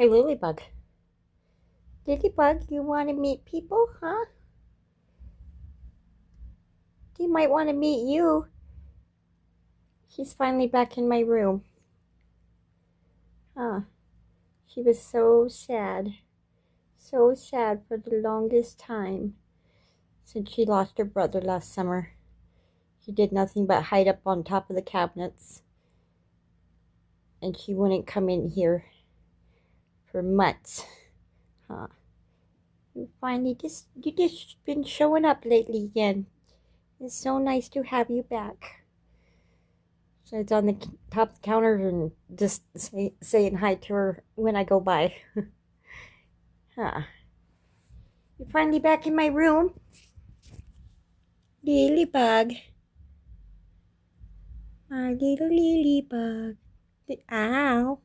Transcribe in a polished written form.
Hey, Lilybug. Lilybug, you want to meet people, huh? They might want to meet you. She's finally back in my room. Huh. She was so sad. So sad for the longest time since she lost her brother last summer. She did nothing but hide up on top of the cabinets. And she wouldn't come in here for months. Huh. You just been showing up lately again. It's so nice to have you back. So it's on the top of the counter and just saying hi to her when I go by. Huh. You're finally back in my room. Lilybug. My little Lilybug. Ow.